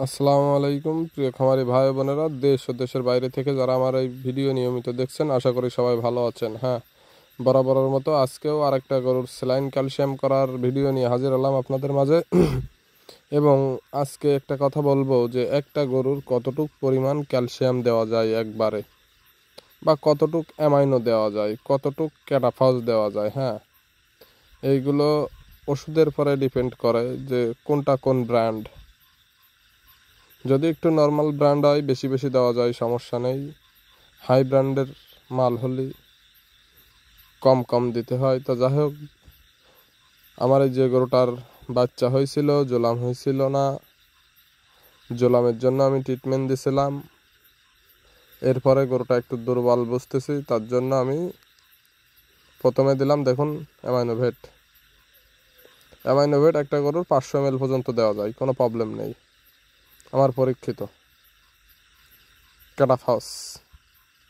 আসসালামু আলাইকুম প্রিয় খামারি ভাই বোনেরা, দেশ ও দেশের বাইরে থেকে যারা আমার এই ভিডিও নিয়মিত দেখছেন, আশা করি সবাই ভালো আছেন। হ্যাঁ, বরাবরের মতো আজকেও আরেকটা গরুর স্যালাইন ক্যালসিয়াম করার ভিডিও নিয়ে হাজির হলাম আপনাদের মাঝে। এবং আজকে একটা কথা বলবো যে একটা গরুর কতটুক পরিমাণ ক্যালসিয়াম দেওয়া যায় একবারে, বা কতটুক অ্যামাইনো দেওয়া যায়, কতটুক ক্যাটাফস দেওয়া যায়। হ্যাঁ, এইগুলো ওষুধের পরে ডিপেন্ড করে যে কোনটা কোন ব্র্যান্ড। যদি একটু নর্মাল ব্র্যান্ড হয় বেশি বেশি দেওয়া যায়, সমস্যা নেই। হাই ব্র্যান্ডের মাল হলে কম কম দিতে হয়। তো যাই হোক, আমার এই যে গরুটার বাচ্চা হয়েছিল, জোলাম হয়েছিল না, জোলামের জন্য আমি ট্রিটমেন্ট দিয়েছিলাম। এরপরে গরুটা একটু দুর্বল বুঝতেছি, তার জন্য আমি প্রথমে দিলাম, দেখুন, অ্যামাইনোভেট। অ্যামাইনোভেট একটা গরুর 500 ml পর্যন্ত দেওয়া যায়, কোনো প্রবলেম নেই, আমার পরীক্ষিত। ক্যাটাফস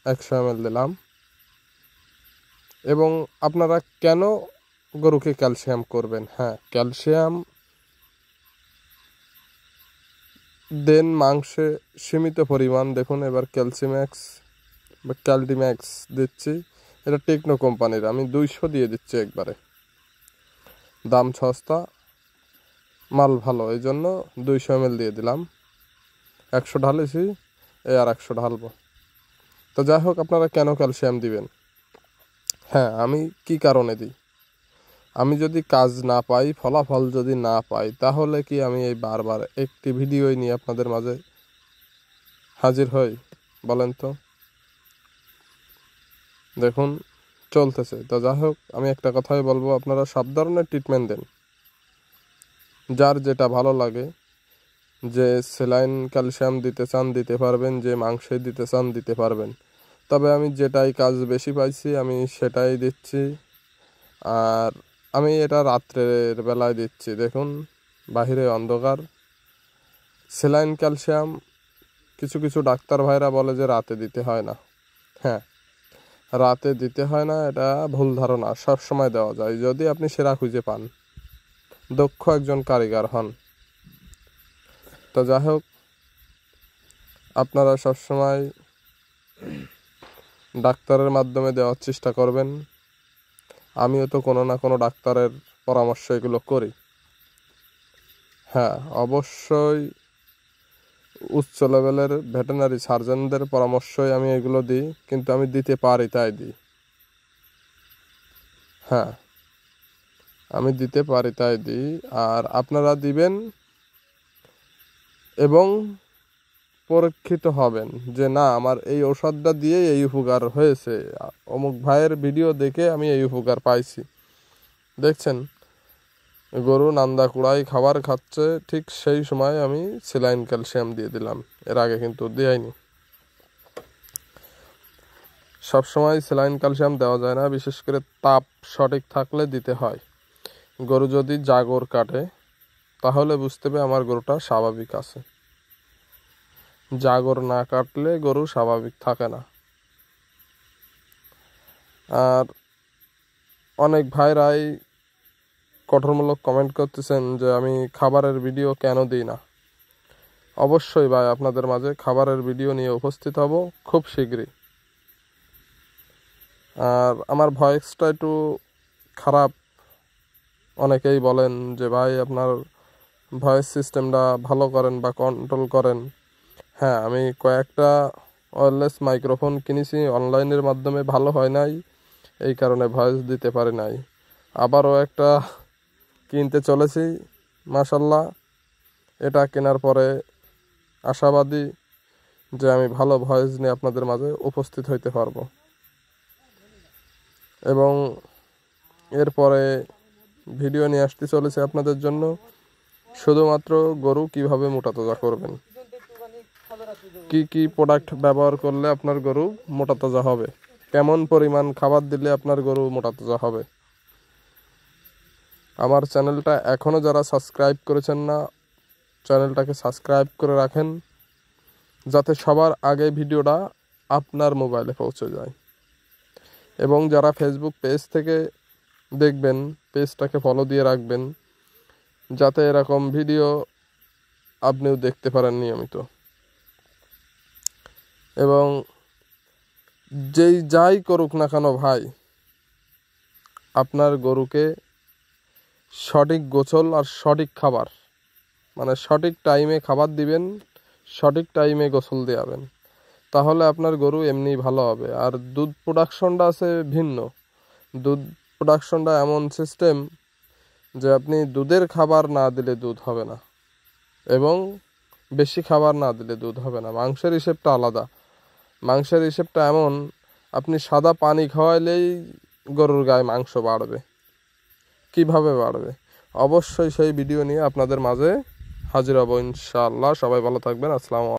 100 ml দিলাম। এবং আপনারা কেন গরুকে ক্যালসিয়াম করবেন? হ্যাঁ, ক্যালসিয়াম দেন মাংসে সীমিত পরিমাণ। দেখুন, এবার ক্যালসিম্যাক্স বা ক্যালডিম্যাক্স দিচ্ছি, এটা টেকনো কোম্পানির, আমি 200 দিয়ে দিচ্ছি একবারে। দাম সস্তা, মাল ভালো, এই জন্য 200 ml দিয়ে দিলাম। 100 ঢালেছি, আর 100 ঢালবো। তো যাই হোক, আপনারা কেন ক্যালসিয়াম দিবেন? হ্যাঁ, আমি কি কারণে দিই? আমি যদি কাজ না পাই, ফলাফল যদি না পাই, তাহলে কি আমি এই বারবার একটি ভিডিওই নিয়ে আপনাদের মাঝে হাজির হই? বলেন তো। দেখুন, চলতেছে। তো যাই হোক, আমি একটা কথাই বলবো, আপনারা সব ধরনের ট্রিটমেন্ট দেন, যার যেটা ভালো লাগে। যে স্যালাইন ক্যালসিয়াম দিতে চান দিতে পারবেন, যে মাংসে দিতে চান দিতে পারবেন। তবে আমি যেটাই কাজ বেশি পাইছি আমি সেটাই দিচ্ছি। আর আমি এটা রাত্রের বেলায় দিচ্ছি। দেখুন, বাহিরে অন্ধকার। স্যালাইন ক্যালসিয়াম কিছু কিছু ডাক্তার ভাইরা বলে যে রাতে দিতে হয় না। হ্যাঁ, রাতে দিতে হয় না, এটা ভুল ধারণা। সব সময় দেওয়া যায়, যদি আপনি সেরা খুঁজে পান, দক্ষ একজন কারিগর হন। তো যাই হোক, আপনারা সবসময় ডাক্তারের মাধ্যমে দেওয়ার চেষ্টা করবেন। আমিও তো কোনো না কোনো ডাক্তারের পরামর্শ এগুলো করি। হ্যাঁ, অবশ্যই উচ্চ লেভেলের ভেটেরিনারি সার্জনদের পরামর্শই আমি এগুলো দিই, কিন্তু আমি দিতে পারি তাই দিই। হ্যাঁ, আমি দিতে পারি তাই দিই। আর আপনারা দিবেন এবং পরীক্ষিত হবেন যে না, আমার এই ঔষধটা দিয়ে এই উপকার হয়েছে, অমুক ভাইয়ের ভিডিও দেখে আমি এই উপকার পাইছি। দেখছেন, গরু নান্দা কুড়াই খাবার খাচ্ছে, ঠিক সেই সময় আমি স্যালাইন ক্যালসিয়াম দিয়ে দিলাম। এর আগে কিন্তু দেয়নি। সবসময় স্যালাইন ক্যালসিয়াম দেওয়া যায় না, বিশেষ করে তাপ সঠিক থাকলে দিতে হয়। গরু যদি জাগর কাটে, তাহলে বুঝতে হবে আমার গরুটা স্বাভাবিক আছে। জাগর না কাটলে গরু স্বাভাবিক থাকে না। আর অনেক ভাইরাই কঠোরমূলক কমেন্ট করতেছেন যে আমি খাবারের ভিডিও কেন দিই না। অবশ্যই ভাই, আপনাদের মাঝে খাবারের ভিডিও নিয়ে উপস্থিত হব খুব শীঘ্রই। আর আমার ভয়েসটা একটু খারাপ, অনেকেই বলেন যে ভাই আপনার ভয়েস সিস্টেমটা ভালো করেন বা কন্ট্রোল করেন। হ্যাঁ, আমি কয়েকটা ওয়্যারলেস মাইক্রোফোন কিনেছি অনলাইনের মাধ্যমে, ভালো হয় নাই, এই কারণে ভয়েস দিতে পারি নাই। আবারও একটা কিনতে চলেছি, মাশাল্লাহ। এটা কেনার পরে আশাবাদী যে আমি ভালো ভয়েস নিয়ে আপনাদের মাঝে উপস্থিত হইতে পারবো। এবং এরপরে ভিডিও নিয়ে আসতে চলেছে আপনাদের জন্য, শুধুমাত্র গরু কিভাবে মোটা তাজা করবেন, কি কি প্রোডাক্ট ব্যবহার করলে আপনার গরু মোটা তাজা হবে, কেমন পরিমাণ খাবার দিলে আপনার গরু মোটা তাজা হবে। আমার চ্যানেলটা এখনও যারা সাবস্ক্রাইব করেছেন না, চ্যানেলটাকে সাবস্ক্রাইব করে রাখেন, যাতে সবার আগে ভিডিওটা আপনার মোবাইলে পৌঁছে যায়। এবং যারা ফেসবুক পেজ থেকে দেখবেন, পেজটাকে ফলো দিয়ে রাখবেন, যাতে এরকম ভিডিও আপনিও দেখতে পারেন নিয়মিত। এবং যাই করুক না কেন ভাই, আপনার গরুকে সঠিক গোসল আর সঠিক খাবার, মানে সঠিক টাইমে খাবার দিবেন, সঠিক টাইমে গোসল দেওয়াবেন, তাহলে আপনার গরু এমনি ভালো হবে। আর দুধ প্রোডাকশনটা আছে ভিন্ন। দুধ প্রোডাকশনটা এমন সিস্টেম যে আপনি দুধের খাবার না দিলে দুধ হবে না, এবং বেশি খাবার না দিলে দুধ হবে না। মাংসের হিসেবটা আলাদা। মাংসের হিসেবটা এমন, আপনি সাদা পানি খাওয়াইলেই গরুর গায়ে মাংস বাড়বে। কিভাবে বাড়বে? অবশ্যই সেই ভিডিও নিয়ে আপনাদের মাঝে হাজির হব ইনশাআল্লাহ। সবাই ভালো থাকবেন। আসসালামু আলাইকুম।